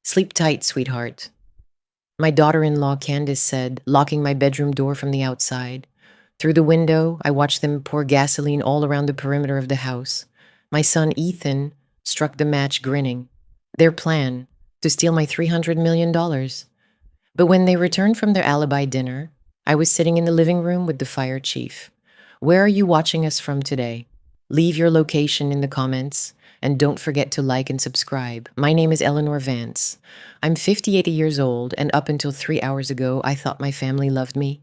Sleep tight, sweetheart. My daughter-in-law, Candace, said, locking my bedroom door from the outside. Through the window, I watched them pour gasoline all around the perimeter of the house. My son, Ethan, struck the match, grinning. Their plan, to steal my $300 million. But when they returned from their alibi dinner, I was sitting in the living room with the fire chief. Where are you watching us from today? Leave your location in the comments, and don't forget to like and subscribe. My name is Eleanor Vance. I'm 58 years old, and up until 3 hours ago, I thought my family loved me.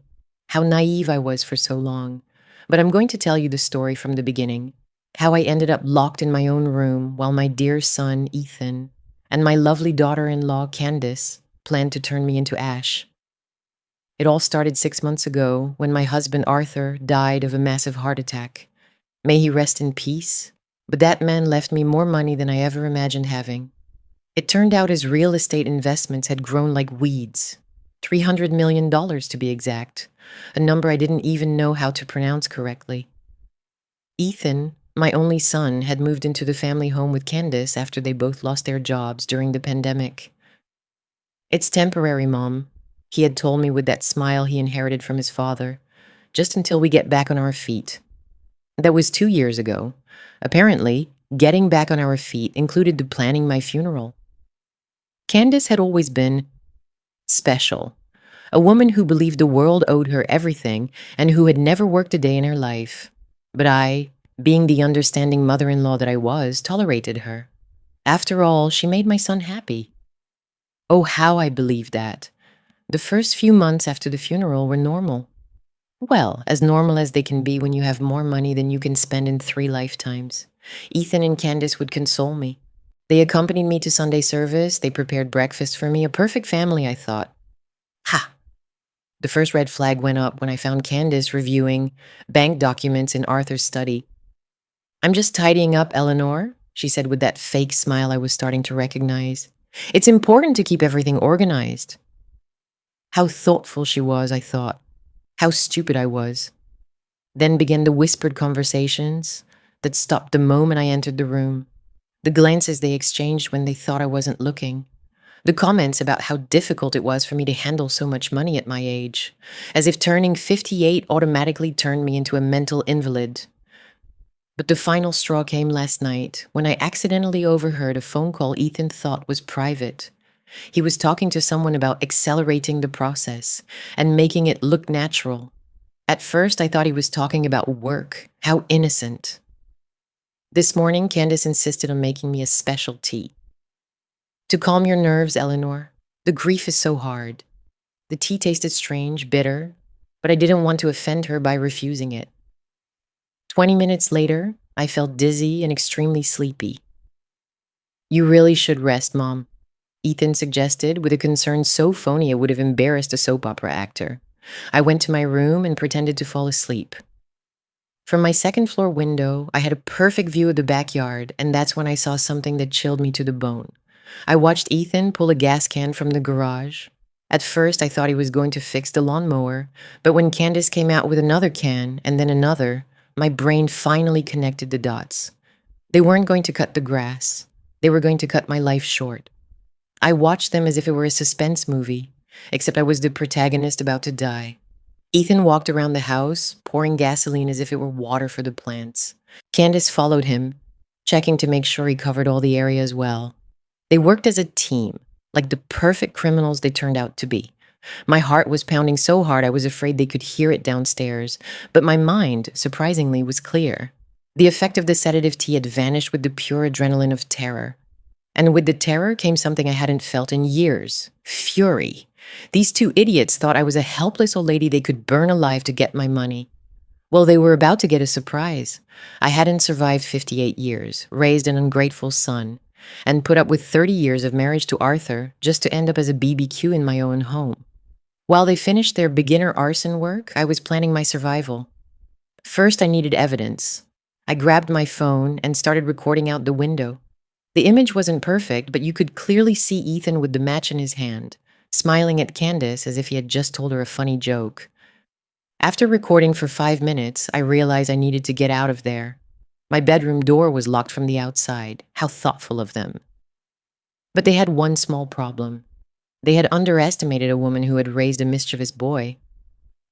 How naive I was for so long. But I'm going to tell you the story from the beginning. How I ended up locked in my own room while my dear son, Ethan, and my lovely daughter-in-law, Candace, planned to turn me into ash. It all started 6 months ago when my husband, Arthur, died of a massive heart attack. May he rest in peace. But that man left me more money than I ever imagined having. It turned out his real estate investments had grown like weeds. $300 million to be exact, a number I didn't even know how to pronounce correctly. Ethan, my only son, had moved into the family home with Candace after they both lost their jobs during the pandemic. It's temporary, Mom, he had told me with that smile he inherited from his father, just until we get back on our feet. That was 2 years ago. Apparently, getting back on our feet included the planning my funeral. Candace had always been special, a woman who believed the world owed her everything and who had never worked a day in her life. But I, being the understanding mother-in-law that I was, tolerated her. After all, she made my son happy. Oh, how I believed that. The first few months after the funeral were normal. Well, as normal as they can be when you have more money than you can spend in 3 lifetimes. Ethan and Candace would console me. They accompanied me to Sunday service. They prepared breakfast for me. A perfect family, I thought. Ha! The first red flag went up when I found Candace reviewing bank documents in Arthur's study. I'm just tidying up, Eleanor, she said with that fake smile I was starting to recognize. It's important to keep everything organized. How thoughtful she was, I thought. How stupid I was. Then began the whispered conversations that stopped the moment I entered the room. The glances they exchanged when they thought I wasn't looking. The comments about how difficult it was for me to handle so much money at my age, as if turning 58 automatically turned me into a mental invalid. But the final straw came last night when I accidentally overheard a phone call Ethan thought was private. He was talking to someone about accelerating the process and making it look natural. At first, I thought he was talking about work. How innocent. This morning, Candace insisted on making me a special tea. To calm your nerves, Eleanor. The grief is so hard. The tea tasted strange, bitter, but I didn't want to offend her by refusing it. 20 minutes later, I felt dizzy and extremely sleepy. You really should rest, Mom, Ethan suggested with a concern so phony it would have embarrassed a soap opera actor. I went to my room and pretended to fall asleep. From my second-floor window, I had a perfect view of the backyard, and that's when I saw something that chilled me to the bone. I watched Ethan pull a gas can from the garage. At first, I thought he was going to fix the lawnmower, but when Candace came out with another can and then another, my brain finally connected the dots. They weren't going to cut the grass. They were going to cut my life short. I watched them as if it were a suspense movie, except I was the protagonist about to die. Ethan walked around the house, pouring gasoline as if it were water for the plants. Candace followed him, checking to make sure he covered all the areas well. They worked as a team, like the perfect criminals they turned out to be. My heart was pounding so hard I was afraid they could hear it downstairs, but my mind, surprisingly, was clear. The effect of the sedative tea had vanished with the pure adrenaline of terror. And with the terror came something I hadn't felt in years: fury. These two idiots thought I was a helpless old lady they could burn alive to get my money. Well, they were about to get a surprise. I hadn't survived 58 years, raised an ungrateful son, and put up with 30 years of marriage to Arthur just to end up as a BBQ in my own home. While they finished their beginner arson work, I was planning my survival. First, I needed evidence. I grabbed my phone and started recording out the window. The image wasn't perfect, but you could clearly see Ethan with the match in his hand, smiling at Candace as if he had just told her a funny joke. After recording for 5 minutes, I realized I needed to get out of there. My bedroom door was locked from the outside. How thoughtful of them. But they had one small problem. They had underestimated a woman who had raised a mischievous boy.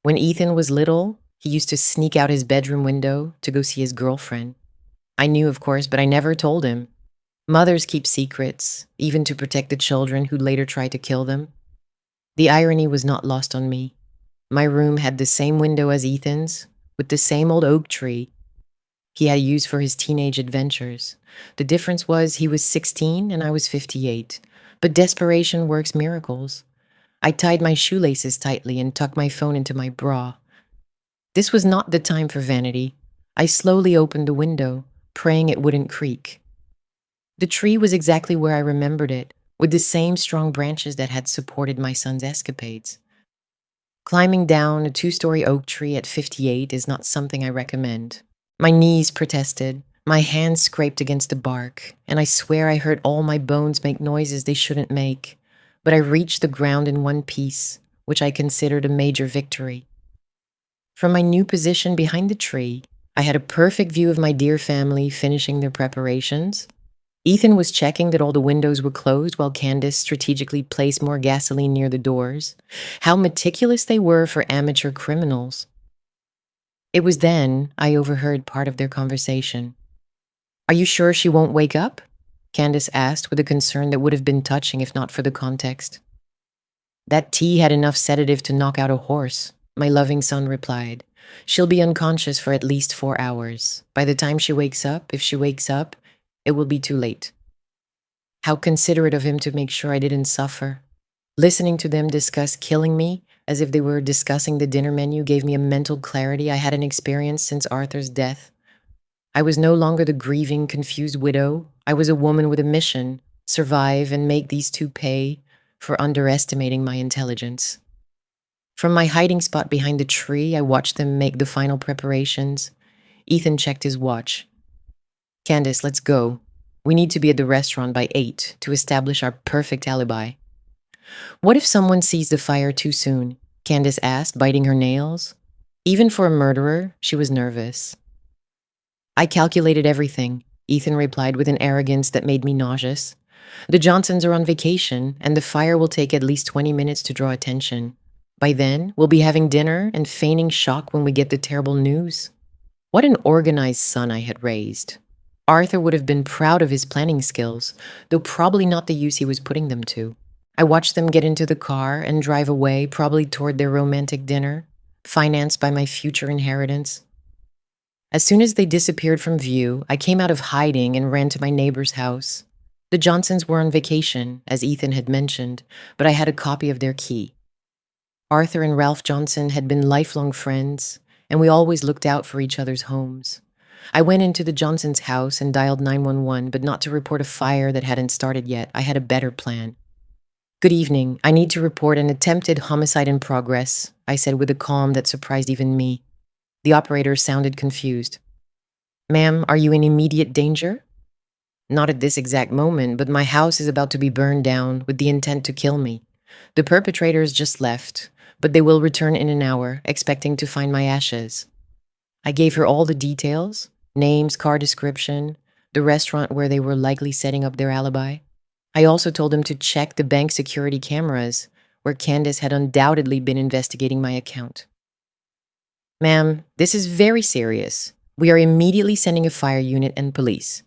When Ethan was little, he used to sneak out his bedroom window to go see his girlfriend. I knew, of course, but I never told him. Mothers keep secrets, even to protect the children who later try to kill them. The irony was not lost on me. My room had the same window as Ethan's, with the same old oak tree he had used for his teenage adventures. The difference was he was 16 and I was 58. But desperation works miracles. I tied my shoelaces tightly and tucked my phone into my bra. This was not the time for vanity. I slowly opened the window, praying it wouldn't creak. The tree was exactly where I remembered it, with the same strong branches that had supported my son's escapades. Climbing down a 2-story oak tree at 58 is not something I recommend. My knees protested, my hands scraped against the bark, and I swear I heard all my bones make noises they shouldn't make. But I reached the ground in one piece, which I considered a major victory. From my new position behind the tree, I had a perfect view of my dear family finishing their preparations. Ethan was checking that all the windows were closed while Candace strategically placed more gasoline near the doors. How meticulous they were for amateur criminals. It was then I overheard part of their conversation. "Are you sure she won't wake up?" Candace asked with a concern that would have been touching if not for the context. "That tea had enough sedative to knock out a horse," my loving son replied. "She'll be unconscious for at least 4 hours. By the time she wakes up, if she wakes up, it will be too late." How considerate of him to make sure I didn't suffer. Listening to them discuss killing me as if they were discussing the dinner menu gave me a mental clarity I hadn't experienced since Arthur's death. I was no longer the grieving, confused widow. I was a woman with a mission: survive and make these two pay for underestimating my intelligence. From my hiding spot behind the tree, I watched them make the final preparations. Ethan checked his watch. "Candace, let's go. We need to be at the restaurant by 8 to establish our perfect alibi." "What if someone sees the fire too soon?" Candace asked, biting her nails. Even for a murderer, she was nervous. "I calculated everything," Ethan replied with an arrogance that made me nauseous. "The Johnsons are on vacation, and the fire will take at least 20 minutes to draw attention. By then, we'll be having dinner and feigning shock when we get the terrible news." What an organized son I had raised. Arthur would have been proud of his planning skills, though probably not the use he was putting them to. I watched them get into the car and drive away, probably toward their romantic dinner, financed by my future inheritance. As soon as they disappeared from view, I came out of hiding and ran to my neighbor's house. The Johnsons were on vacation, as Ethan had mentioned, but I had a copy of their key. Arthur and Ralph Johnson had been lifelong friends, and we always looked out for each other's homes. I went into the Johnsons' house and dialed 911, but not to report a fire that hadn't started yet. I had a better plan. "Good evening. I need to report an attempted homicide in progress," I said with a calm that surprised even me. The operator sounded confused. "Ma'am, are you in immediate danger?" "Not at this exact moment, but my house is about to be burned down with the intent to kill me. The perpetrators just left, but they will return in an hour, expecting to find my ashes." I gave her all the details: names, car description, the restaurant where they were likely setting up their alibi. I also told them to check the bank security cameras, where Candace had undoubtedly been investigating my account. "Ma'am, this is very serious. We are immediately sending a fire unit and police."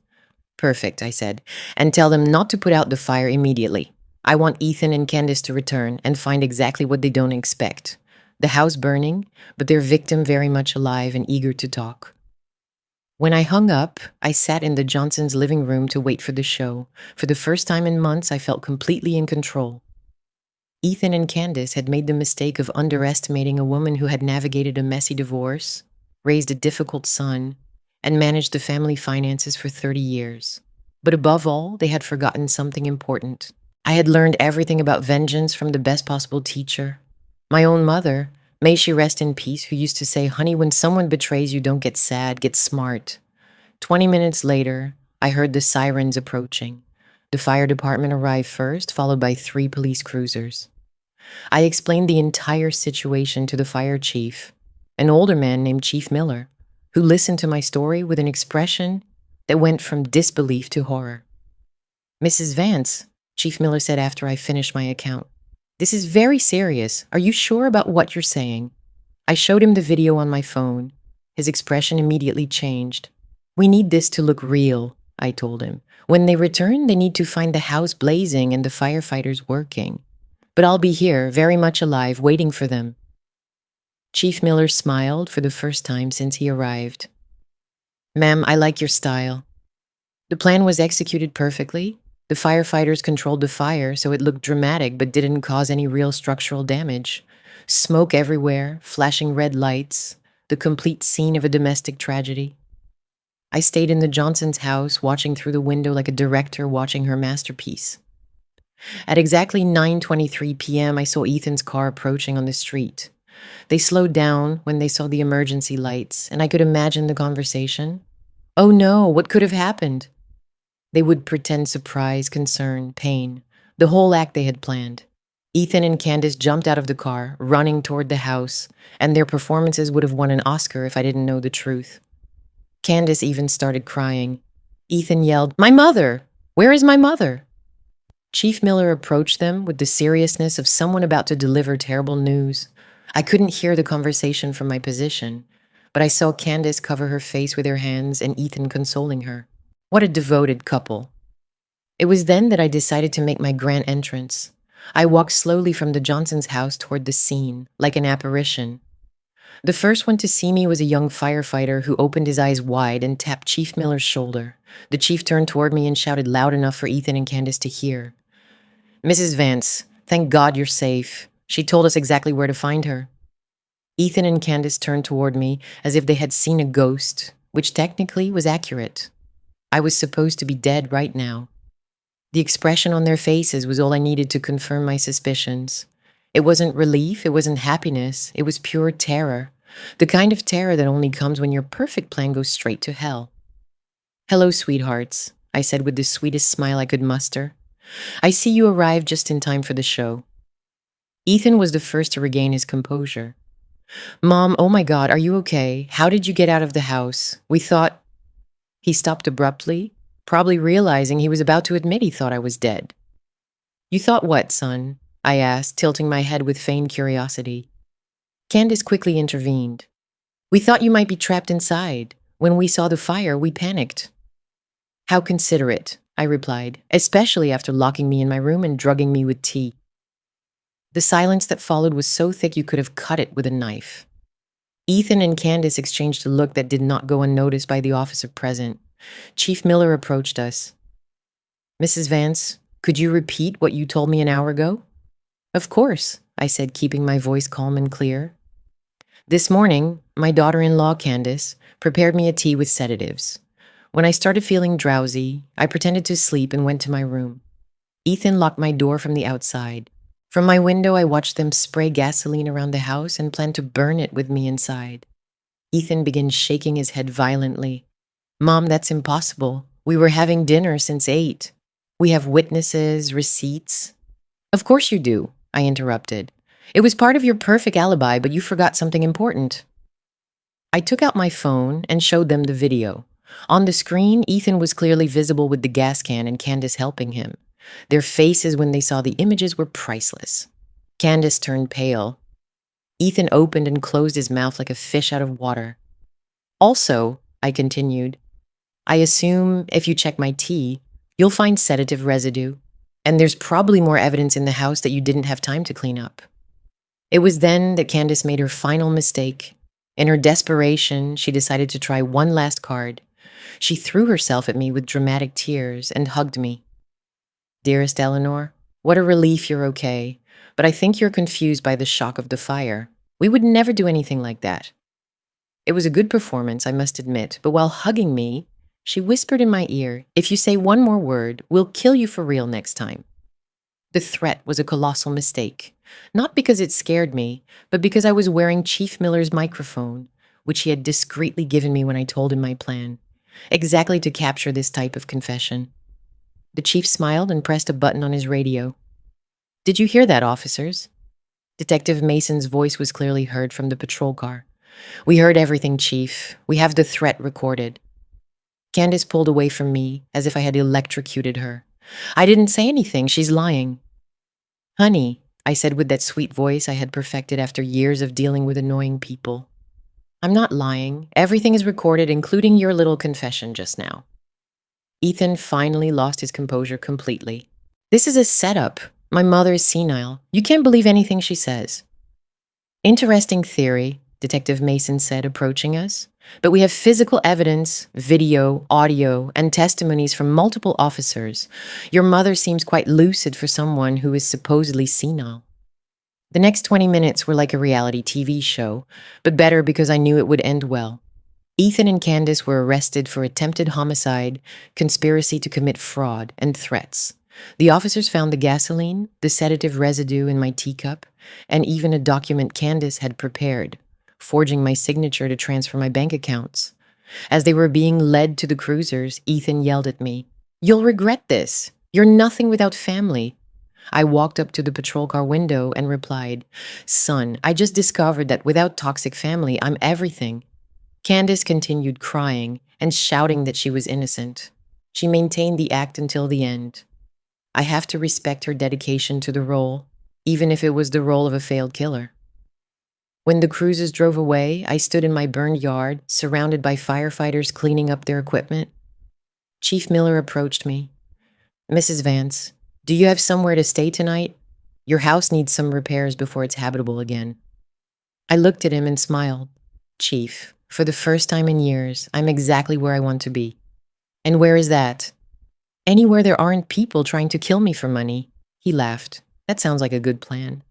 "Perfect," I said, "and tell them not to put out the fire immediately. I want Ethan and Candace to return and find exactly what they don't expect. The house burning, but their victim very much alive and eager to talk." When I hung up, I sat in the Johnsons' living room to wait for the show. For the first time in months, I felt completely in control. Ethan and Candace had made the mistake of underestimating a woman who had navigated a messy divorce, raised a difficult son, and managed the family finances for 30 years. But above all, they had forgotten something important. I had learned everything about vengeance from the best possible teacher. My own mother, may she rest in peace, who used to say, "Honey, when someone betrays you, don't get sad, get smart." 20 minutes later, I heard the sirens approaching. The fire department arrived first, followed by 3 police cruisers. I explained the entire situation to the fire chief, an older man named Chief Miller, who listened to my story with an expression that went from disbelief to horror. "Mrs. Vance," Chief Miller said after I finished my account. "This is very serious. Are you sure about what you're saying?" I showed him the video on my phone. His expression immediately changed. "We need this to look real," I told him. "When they return, they need to find the house blazing and the firefighters working. But I'll be here, very much alive, waiting for them." Chief Miller smiled for the first time since he arrived. "Ma'am, I like your style." The plan was executed perfectly. The firefighters controlled the fire, so it looked dramatic but didn't cause any real structural damage. Smoke everywhere, flashing red lights, the complete scene of a domestic tragedy. I stayed in the Johnsons' house, watching through the window like a director watching her masterpiece. At exactly 9:23 p.m., I saw Ethan's car approaching on the street. They slowed down when they saw the emergency lights, and I could imagine the conversation. "Oh no, what could have happened?" They would pretend surprise, concern, pain, the whole act they had planned. Ethan and Candace jumped out of the car, running toward the house, and their performances would have won an Oscar if I didn't know the truth. Candace even started crying. Ethan yelled, "My mother! Where is my mother?" Chief Miller approached them with the seriousness of someone about to deliver terrible news. I couldn't hear the conversation from my position, but I saw Candace cover her face with her hands and Ethan consoling her. What a devoted couple. It was then that I decided to make my grand entrance. I walked slowly from the Johnsons' house toward the scene, like an apparition. The first one to see me was a young firefighter who opened his eyes wide and tapped Chief Miller's shoulder. The chief turned toward me and shouted loud enough for Ethan and Candace to hear. "Mrs. Vance, thank God you're safe. She told us exactly where to find her." Ethan and Candace turned toward me as if they had seen a ghost, which technically was accurate. I was supposed to be dead right now. The expression on their faces was all I needed to confirm my suspicions. It wasn't relief, it wasn't happiness, it was pure terror. The kind of terror that only comes when your perfect plan goes straight to hell. "Hello, sweethearts," I said with the sweetest smile I could muster. "I see you arrived just in time for the show." Ethan was the first to regain his composure. "Mom, oh my God, are you okay? How did you get out of the house? We thought—" He stopped abruptly, probably realizing he was about to admit he thought I was dead. "You thought what, son?" I asked, tilting my head with feigned curiosity. Candace quickly intervened. "We thought you might be trapped inside. When we saw the fire, we panicked." "How considerate," I replied, "especially after locking me in my room and drugging me with tea." The silence that followed was so thick you could have cut it with a knife. Ethan and Candace exchanged a look that did not go unnoticed by the officer present. Chief Miller approached us. "Mrs. Vance, could you repeat what you told me an hour ago?" "Of course," I said, keeping my voice calm and clear. "This morning, my daughter-in-law, Candace, prepared me a tea with sedatives. When I started feeling drowsy, I pretended to sleep and went to my room. Ethan locked my door from the outside. From my window, I watched them spray gasoline around the house and planned to burn it with me inside." Ethan began shaking his head violently. "Mom, that's impossible. We were having dinner since 8. We have witnesses, receipts." "Of course you do," I interrupted. "It was part of your perfect alibi, but you forgot something important." I took out my phone and showed them the video. On the screen, Ethan was clearly visible with the gas can and Candace helping him. Their faces when they saw the images were priceless. Candace turned pale. Ethan opened and closed his mouth like a fish out of water. "Also," I continued, "I assume if you check my tea, you'll find sedative residue, and there's probably more evidence in the house that you didn't have time to clean up." It was then that Candace made her final mistake. In her desperation, she decided to try one last card. She threw herself at me with dramatic tears and hugged me. "Dearest Eleanor, what a relief you're okay, but I think you're confused by the shock of the fire. We would never do anything like that." It was a good performance, I must admit, but while hugging me, she whispered in my ear, "If you say one more word, we'll kill you for real next time." The threat was a colossal mistake, not because it scared me, but because I was wearing Chief Miller's microphone, which he had discreetly given me when I told him my plan, exactly to capture this type of confession. The chief smiled and pressed a button on his radio. "Did you hear that, officers?" Detective Mason's voice was clearly heard from the patrol car. "We heard everything, Chief. We have the threat recorded." Candace pulled away from me as if I had electrocuted her. I didn't say anything. She's lying. Honey, I said with that sweet voice I had perfected after years of dealing with annoying people. I'm not lying. Everything is recorded, including your little confession just now. Ethan finally lost his composure completely. This is a setup. My mother is senile. You can't believe anything she says. Interesting theory, Detective Mason said, approaching us. But we have physical evidence, video, audio, and testimonies from multiple officers. Your mother seems quite lucid for someone who is supposedly senile. The next 20 minutes were like a reality TV show, but better because I knew it would end well. Ethan and Candace were arrested for attempted homicide, conspiracy to commit fraud, and threats. The officers found the gasoline, the sedative residue in my teacup, and even a document Candace had prepared, forging my signature to transfer my bank accounts. As they were being led to the cruisers, Ethan yelled at me, "You'll regret this. You're nothing without family." I walked up to the patrol car window and replied, "Son, I just discovered that without toxic family, I'm everything." Candace continued crying and shouting that she was innocent. She maintained the act until the end. I have to respect her dedication to the role, even if it was the role of a failed killer. When the cruisers drove away, I stood in my burned yard, surrounded by firefighters cleaning up their equipment. Chief Miller approached me. "Mrs. Vance, do you have somewhere to stay tonight? Your house needs some repairs before it's habitable again." I looked at him and smiled. "Chief, for the first time in years, I'm exactly where I want to be." "And where is that?" "Anywhere there aren't people trying to kill me for money." He laughed. "That sounds like a good plan."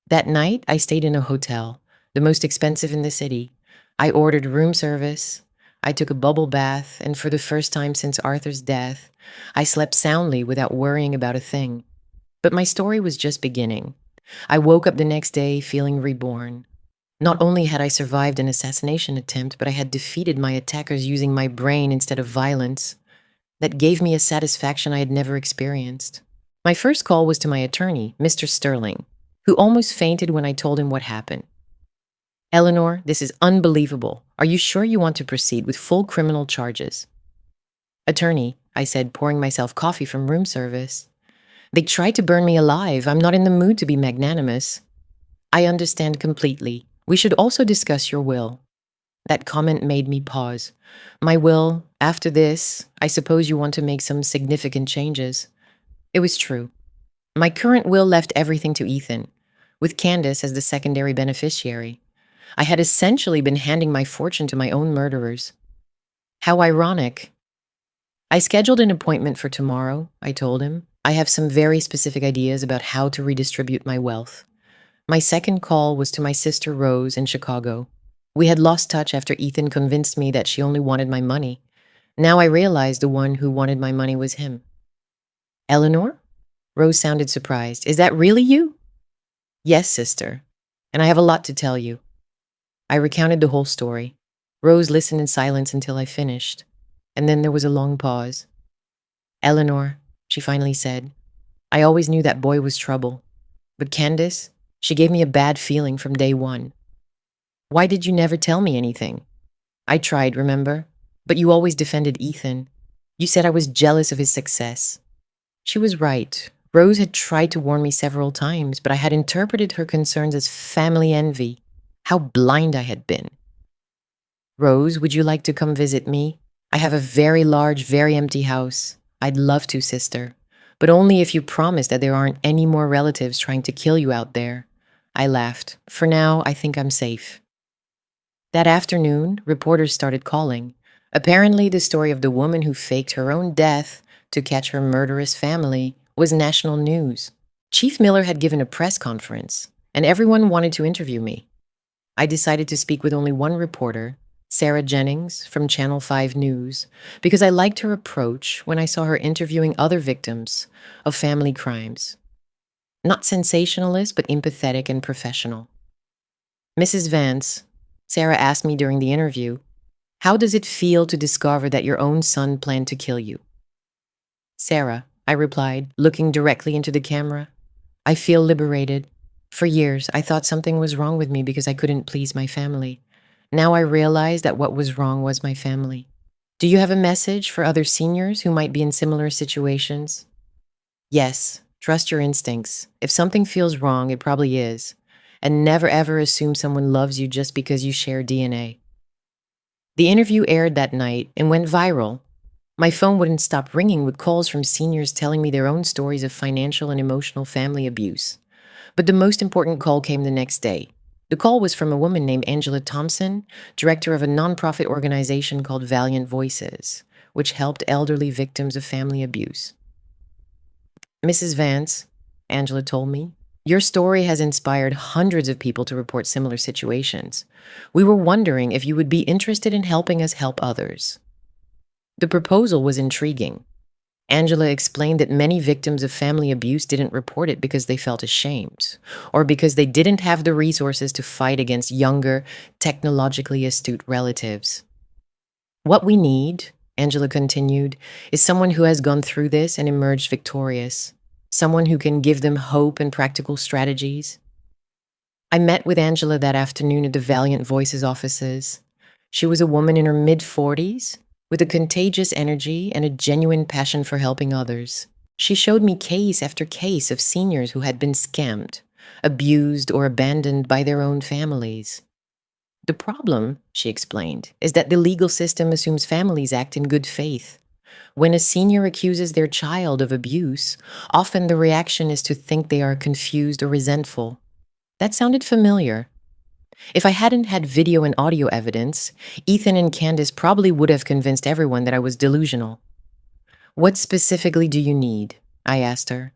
That night, I stayed in a hotel, the most expensive in the city. I ordered room service. I took a bubble bath, and for the first time since Arthur's death, I slept soundly without worrying about a thing. But my story was just beginning. I woke up the next day feeling reborn. Not only had I survived an assassination attempt, but I had defeated my attackers using my brain instead of violence. That gave me a satisfaction I had never experienced. My first call was to my attorney, Mr. Sterling, who almost fainted when I told him what happened. "Eleanor, this is unbelievable. Are you sure you want to proceed with full criminal charges?" "Attorney," I said, pouring myself coffee from room service, "they tried to burn me alive. I'm not in the mood to be magnanimous." "I understand completely. We should also discuss your will." That comment made me pause. "My will, after this, I suppose you want to make some significant changes." It was true. My current will left everything to Ethan, with Candace as the secondary beneficiary. I had essentially been handing my fortune to my own murderers. How ironic. "I scheduled an appointment for tomorrow," I told him. "I have some very specific ideas about how to redistribute my wealth." My second call was to my sister Rose in Chicago. We had lost touch after Ethan convinced me that she only wanted my money. Now I realized the one who wanted my money was him. "Eleanor?" Rose sounded surprised. "Is that really you?" "Yes, sister. And I have a lot to tell you." I recounted the whole story. Rose listened in silence until I finished. And then there was a long pause. "Eleanor," she finally said, "I always knew that boy was trouble. But Candace, she gave me a bad feeling from day one." "Why did you never tell me anything?" "I tried, remember? But you always defended Ethan. You said I was jealous of his success." She was right. Rose had tried to warn me several times, but I had interpreted her concerns as family envy. How blind I had been. "Rose, would you like to come visit me? I have a very large, very empty house. I'd love to, sister. But only if you promise that there aren't any more relatives trying to kill you out there." I laughed. "For now, I think I'm safe." That afternoon, reporters started calling. Apparently, the story of the woman who faked her own death to catch her murderous family was national news. Chief Miller had given a press conference, and everyone wanted to interview me. I decided to speak with only one reporter, Sarah Jennings from Channel 5 News, because I liked her approach when I saw her interviewing other victims of family crimes. Not sensationalist, but empathetic and professional. "Mrs. Vance," Sarah asked me during the interview, "how does it feel to discover that your own son planned to kill you?" "Sarah," I replied, looking directly into the camera, "I feel liberated. For years, I thought something was wrong with me because I couldn't please my family. Now I realize that what was wrong was my family. Do you have a message for other seniors who might be in similar situations?" Yes, trust your instincts. If something feels wrong, it probably is. And never ever assume someone loves you just because you share DNA. The interview aired that night and went viral. My phone wouldn't stop ringing with calls from seniors telling me their own stories of financial and emotional family abuse. But the most important call came the next day. The call was from a woman named Angela Thompson, director of a nonprofit organization called Valiant Voices, which helped elderly victims of family abuse. Mrs. Vance, Angela told me, your story has inspired hundreds of people to report similar situations. We were wondering if you would be interested in helping us help others. The proposal was intriguing. Angela explained that many victims of family abuse didn't report it because they felt ashamed, or because they didn't have the resources to fight against younger, technologically astute relatives. What we need, Angela continued, is someone who has gone through this and emerged victorious, someone who can give them hope and practical strategies. I met with Angela that afternoon at the Valiant Voices offices. She was a woman in her mid-40s with a contagious energy and a genuine passion for helping others. She showed me case after case of seniors who had been scammed, abused, or abandoned by their own families. The problem, she explained, is that the legal system assumes families act in good faith. When a senior accuses their child of abuse, often the reaction is to think they are confused or resentful. That sounded familiar. If I hadn't had video and audio evidence, Ethan and Candace probably would have convinced everyone that I was delusional. What specifically do you need? I asked her.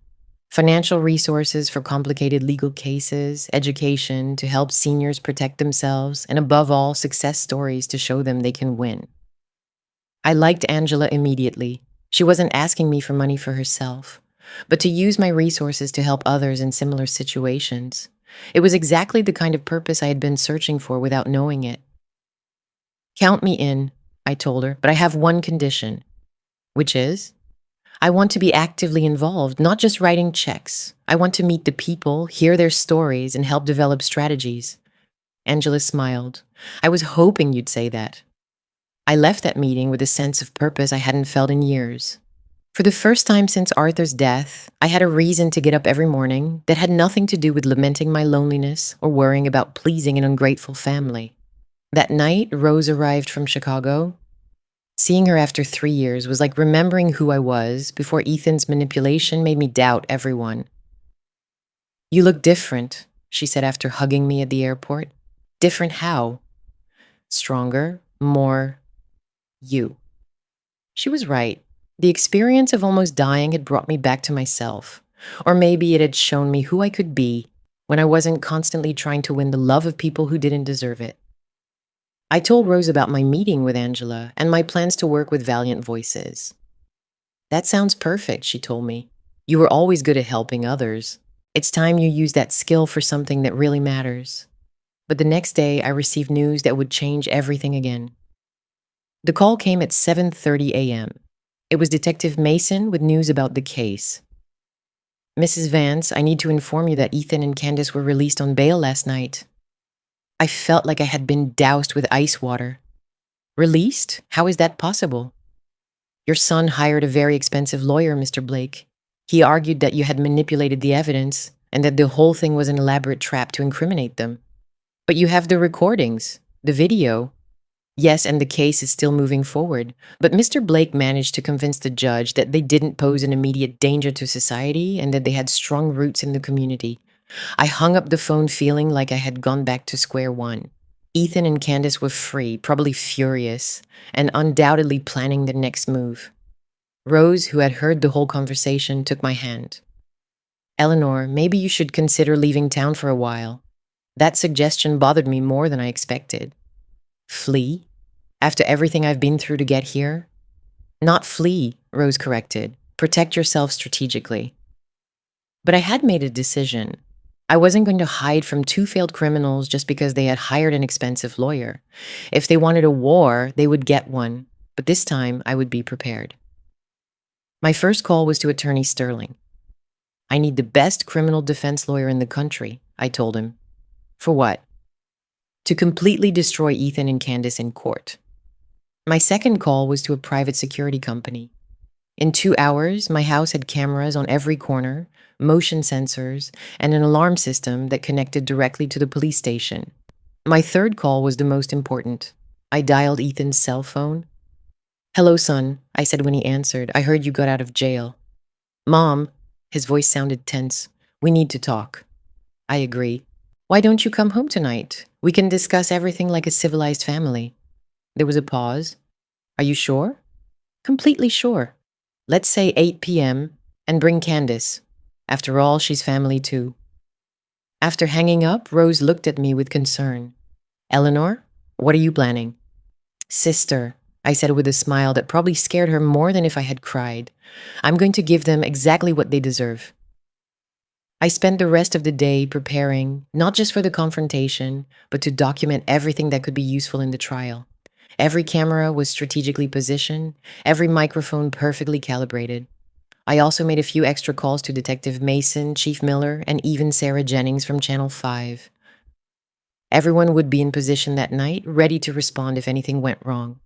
Financial resources for complicated legal cases, education to help seniors protect themselves, and above all, success stories to show them they can win. I liked Angela immediately. She wasn't asking me for money for herself, but to use my resources to help others in similar situations. It was exactly the kind of purpose I had been searching for without knowing it. Count me in, I told her, but I have one condition, which is I want to be actively involved, not just writing checks. I want to meet the people, hear their stories, and help develop strategies. Angela smiled. I was hoping you'd say that. I left that meeting with a sense of purpose I hadn't felt in years. For the first time since Arthur's death, I had a reason to get up every morning that had nothing to do with lamenting my loneliness or worrying about pleasing an ungrateful family. That night, Rose arrived from Chicago. Seeing her after 3 years was like remembering who I was before Ethan's manipulation made me doubt everyone. You look different, she said after hugging me at the airport. Different how? Stronger, more you. She was right. The experience of almost dying had brought me back to myself. Or maybe it had shown me who I could be when I wasn't constantly trying to win the love of people who didn't deserve it. I told Rose about my meeting with Angela and my plans to work with Valiant Voices. That sounds perfect, she told me. You were always good at helping others. It's time you use that skill for something that really matters. But the next day, I received news that would change everything again. The call came at 7:30 a.m. It was Detective Mason with news about the case. Mrs. Vance, I need to inform you that Ethan and Candace were released on bail last night. I felt like I had been doused with ice water. Released? How is that possible? Your son hired a very expensive lawyer, Mr. Blake. He argued that you had manipulated the evidence and that the whole thing was an elaborate trap to incriminate them. But you have the recordings, the video. Yes, and the case is still moving forward. But Mr. Blake managed to convince the judge that they didn't pose an immediate danger to society and that they had strong roots in the community. I hung up the phone feeling like I had gone back to square one. Ethan and Candace were free, probably furious, and undoubtedly planning their next move. Rose, who had heard the whole conversation, took my hand. Eleanor, maybe you should consider leaving town for a while. That suggestion bothered me more than I expected. Flee? After everything I've been through to get here? Not flee, Rose corrected. Protect yourself strategically. But I had made a decision. I wasn't going to hide from 2 failed criminals just because they had hired an expensive lawyer. If they wanted a war, they would get one, but this time I would be prepared. My first call was to Attorney Sterling. I need the best criminal defense lawyer in the country, I told him. For what? To completely destroy Ethan and Candace in court. My second call was to a private security company. In 2 hours, my house had cameras on every corner, motion sensors, and an alarm system that connected directly to the police station. My third call was the most important. I dialed Ethan's cell phone. "Hello, son," I said when he answered. "I heard you got out of jail." "Mom," his voice sounded tense. "We need to talk." "I agree." "Why don't you come home tonight? We can discuss everything like a civilized family." There was a pause. "Are you sure?" "Completely sure. Let's say 8 p.m. and bring Candace. After all, she's family too." After hanging up, Rose looked at me with concern. "Eleanor, what are you planning?" "Sister," I said with a smile that probably scared her more than if I had cried, "I'm going to give them exactly what they deserve." I spent the rest of the day preparing, not just for the confrontation, but to document everything that could be useful in the trial. Every camera was strategically positioned, every microphone perfectly calibrated. I also made a few extra calls to Detective Mason, Chief Miller, and even Sarah Jennings from Channel 5. Everyone would be in position that night, ready to respond if anything went wrong.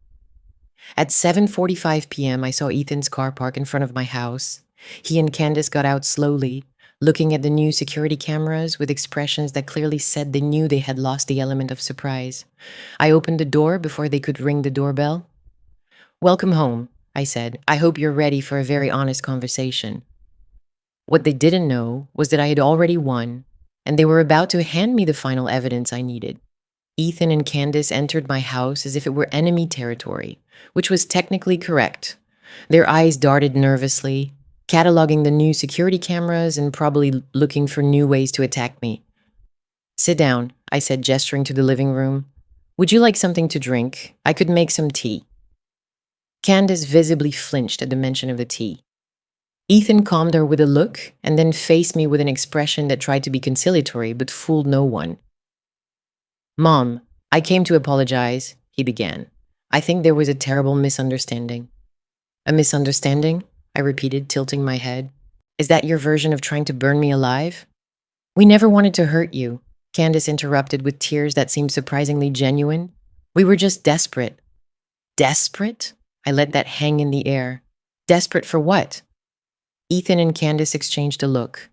At 7:45 p.m., I saw Ethan's car park in front of my house. He and Candace got out slowly, looking at the new security cameras with expressions that clearly said they knew they had lost the element of surprise. I opened the door before they could ring the doorbell. "Welcome home," I said. "I hope you're ready for a very honest conversation." What they didn't know was that I had already won, and they were about to hand me the final evidence I needed. Ethan and Candace entered my house as if it were enemy territory, which was technically correct. Their eyes darted nervously, cataloging the new security cameras and probably looking for new ways to attack me. "Sit down," I said, gesturing to the living room. "Would you like something to drink? I could make some tea." Candace visibly flinched at the mention of the tea. Ethan calmed her with a look and then faced me with an expression that tried to be conciliatory but fooled no one. "Mom, I came to apologize," he began. "I think there was a terrible misunderstanding." "A misunderstanding?" I repeated, tilting my head. "Is that your version of trying to burn me alive?" "We never wanted to hurt you," Candace interrupted with tears that seemed surprisingly genuine. "We were just desperate." "Desperate?" I let that hang in the air. "Desperate for what?" Ethan and Candace exchanged a look.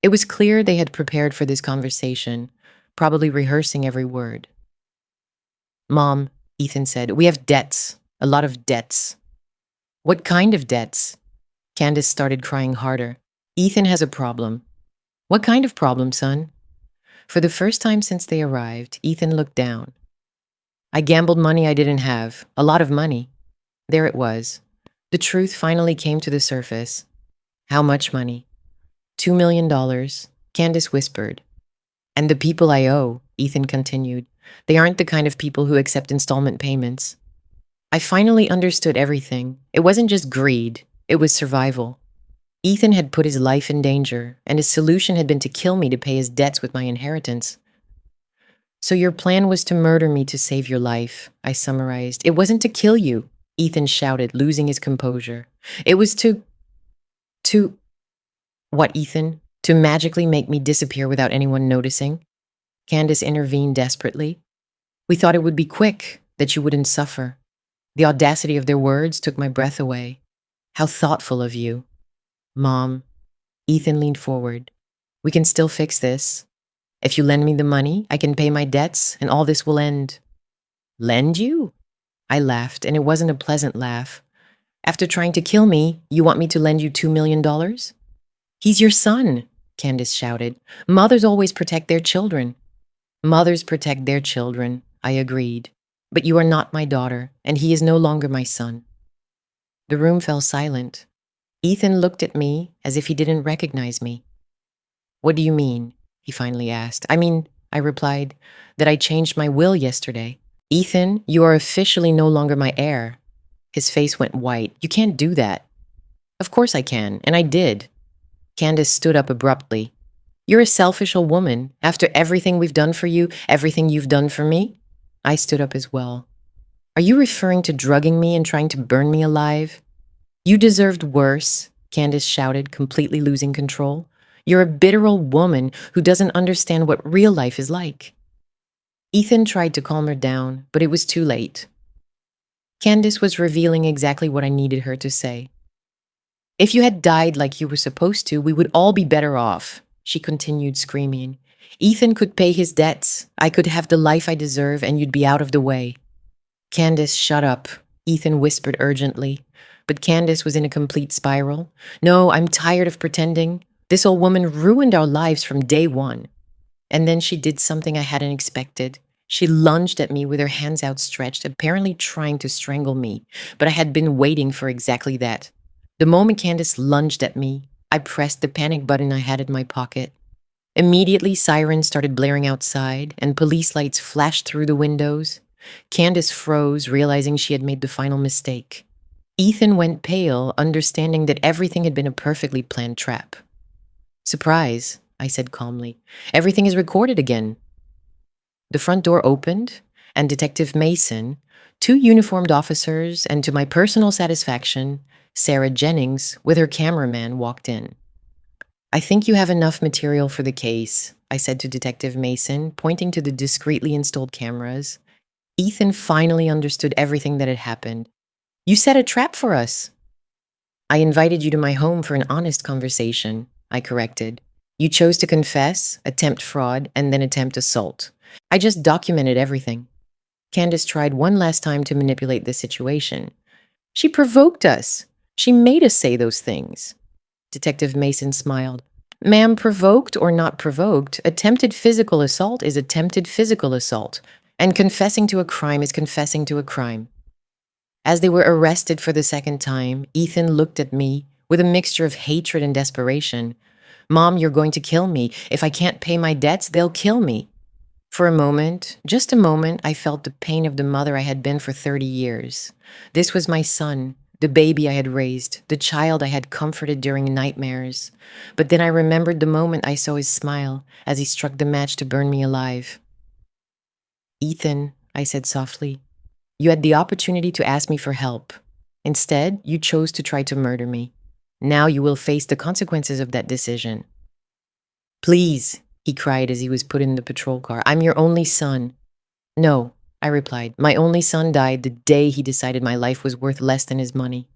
It was clear they had prepared for this conversation, probably rehearsing every word. "Mom," Ethan said, "we have debts, a lot of debts." "What kind of debts?" Candace started crying harder. "Ethan has a problem." "What kind of problem, son?" For the first time since they arrived, Ethan looked down. "I gambled money I didn't have, a lot of money." There it was. The truth finally came to the surface. "How much money?" $2 million, Candace whispered. "And the people I owe," Ethan continued. "They aren't the kind of people who accept installment payments." I finally understood everything. It wasn't just greed, it was survival. Ethan had put his life in danger, and his solution had been to kill me to pay his debts with my inheritance. "So your plan was to murder me to save your life," I summarized. "It wasn't to kill you," Ethan shouted, losing his composure. "It was to... What, Ethan? To magically make me disappear without anyone noticing?" Candace intervened desperately. "We thought it would be quick, that you wouldn't suffer." The audacity of their words took my breath away. "How thoughtful of you." "Mom," Ethan leaned forward. "We can still fix this. If you lend me the money, I can pay my debts, and all this will end." "Lend you?" I laughed, and it wasn't a pleasant laugh. "After trying to kill me, you want me to lend you $2 million? "He's your son," Candace shouted. "Mothers always protect their children." "Mothers protect their children," I agreed. "But you are not my daughter, and he is no longer my son." The room fell silent. Ethan looked at me as if he didn't recognize me. "What do you mean?" he finally asked. I replied, "that I changed my will yesterday." "Ethan, you are officially no longer my heir." His face went white. "You can't do that." "Of course I can, and I did." Candace stood up abruptly. "You're a selfish old woman. After everything we've done for you, everything you've done for me?" I stood up as well. "Are you referring to drugging me and trying to burn me alive?" "You deserved worse," Candace shouted, completely losing control. "You're a bitter old woman who doesn't understand what real life is like." Ethan tried to calm her down, but it was too late. Candace was revealing exactly what I needed her to say. If you had died like you were supposed to, we would all be better off, she continued screaming. Ethan could pay his debts. I could have the life I deserve, and you'd be out of the way. Candace, shut up, Ethan whispered urgently. But Candace was in a complete spiral. No, I'm tired of pretending. This old woman ruined our lives from day one. And then she did something I hadn't expected. She lunged at me with her hands outstretched, apparently trying to strangle me, but I had been waiting for exactly that. The moment Candace lunged at me, I pressed the panic button I had in my pocket. Immediately, sirens started blaring outside, and police lights flashed through the windows. Candace froze, realizing she had made the final mistake. Ethan went pale, understanding that everything had been a perfectly planned trap. Surprise, I said calmly. Everything is recorded again. The front door opened, and Detective Mason, two uniformed officers, and to my personal satisfaction, Sarah Jennings, with her cameraman, walked in. I think you have enough material for the case, I said to Detective Mason, pointing to the discreetly installed cameras. Ethan finally understood everything that had happened. You set a trap for us. I invited you to my home for an honest conversation, I corrected. You chose to confess, attempt fraud, and then attempt assault. I just documented everything. Candace tried one last time to manipulate the situation. She provoked us. She made us say those things. Detective Mason smiled. Ma'am, provoked or not provoked, attempted physical assault is attempted physical assault, and confessing to a crime is confessing to a crime. As they were arrested for the second time, Ethan looked at me with a mixture of hatred and desperation. Mom, you're going to kill me. If I can't pay my debts, they'll kill me. For a moment, just a moment, I felt the pain of the mother I had been for 30 years. This was my son, the baby I had raised, the child I had comforted during nightmares. But then I remembered the moment I saw his smile as he struck the match to burn me alive. Ethan, I said softly, you had the opportunity to ask me for help. Instead, you chose to try to murder me. Now you will face the consequences of that decision. Please, he cried as he was put in the patrol car. I'm your only son. No, I replied. My only son died the day he decided my life was worth less than his money.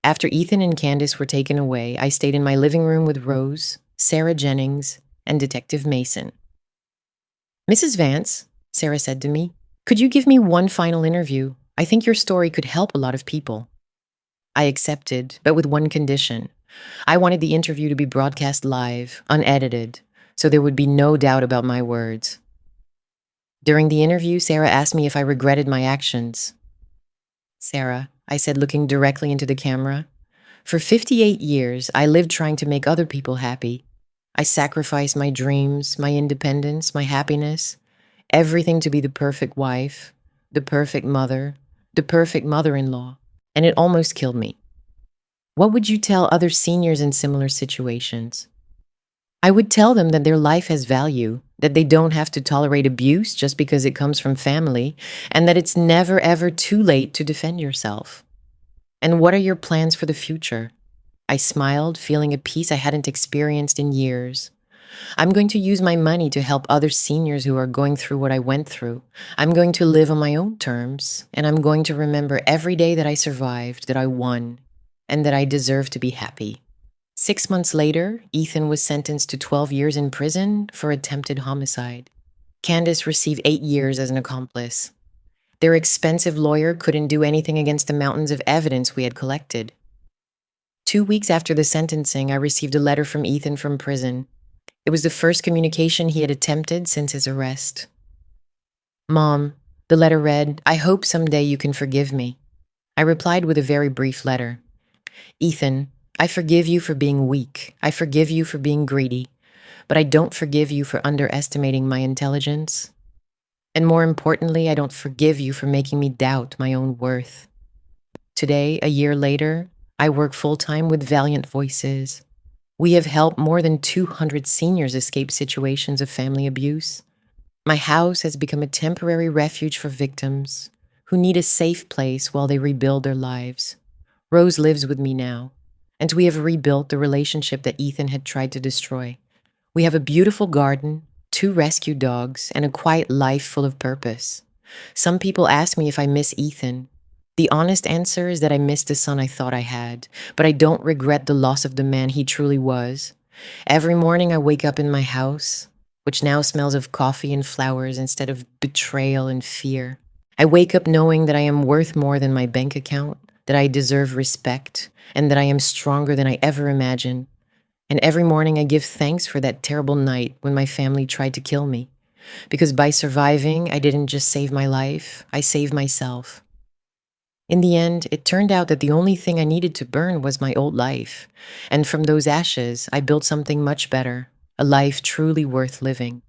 After Ethan and Candace were taken away, I stayed in my living room with Rose, Sarah Jennings, and Detective Mason. Mrs. Vance, Sarah said to me, could you give me one final interview? I think your story could help a lot of people. I accepted, but with one condition. I wanted the interview to be broadcast live, unedited, so there would be no doubt about my words. During the interview, Sarah asked me if I regretted my actions. Sarah, I said, looking directly into the camera, for 58 years, I lived trying to make other people happy. I sacrificed my dreams, my independence, my happiness, everything to be the perfect wife, the perfect mother, the perfect mother-in-law, and it almost killed me. What would you tell other seniors in similar situations? I would tell them that their life has value, that they don't have to tolerate abuse just because it comes from family, and that it's never ever too late to defend yourself. And what are your plans for the future? I smiled, feeling a peace I hadn't experienced in years. I'm going to use my money to help other seniors who are going through what I went through. I'm going to live on my own terms, and I'm going to remember every day that I survived, that I won, and that I deserve to be happy. 6 months later, Ethan was sentenced to 12 years in prison for attempted homicide. Candace received 8 years as an accomplice. Their expensive lawyer couldn't do anything against the mountains of evidence we had collected. 2 weeks after the sentencing, I received a letter from Ethan from prison. It was the first communication he had attempted since his arrest. Mom, the letter read, I hope someday you can forgive me. I replied with a very brief letter. Ethan, I forgive you for being weak. I forgive you for being greedy. But I don't forgive you for underestimating my intelligence. And more importantly, I don't forgive you for making me doubt my own worth. Today, a year later, I work full-time with Valiant Voices. We have helped more than 200 seniors escape situations of family abuse. My house has become a temporary refuge for victims who need a safe place while they rebuild their lives. Rose lives with me now, and we have rebuilt the relationship that Ethan had tried to destroy. We have a beautiful garden, 2 rescue dogs, and a quiet life full of purpose. Some people ask me if I miss Ethan. The honest answer is that I miss the son I thought I had, but I don't regret the loss of the man he truly was. Every morning I wake up in my house, which now smells of coffee and flowers instead of betrayal and fear. I wake up knowing that I am worth more than my bank account, that I deserve respect, and that I am stronger than I ever imagined. And every morning I give thanks for that terrible night when my family tried to kill me. Because by surviving, I didn't just save my life, I saved myself. In the end, it turned out that the only thing I needed to burn was my old life. And from those ashes, I built something much better, a life truly worth living.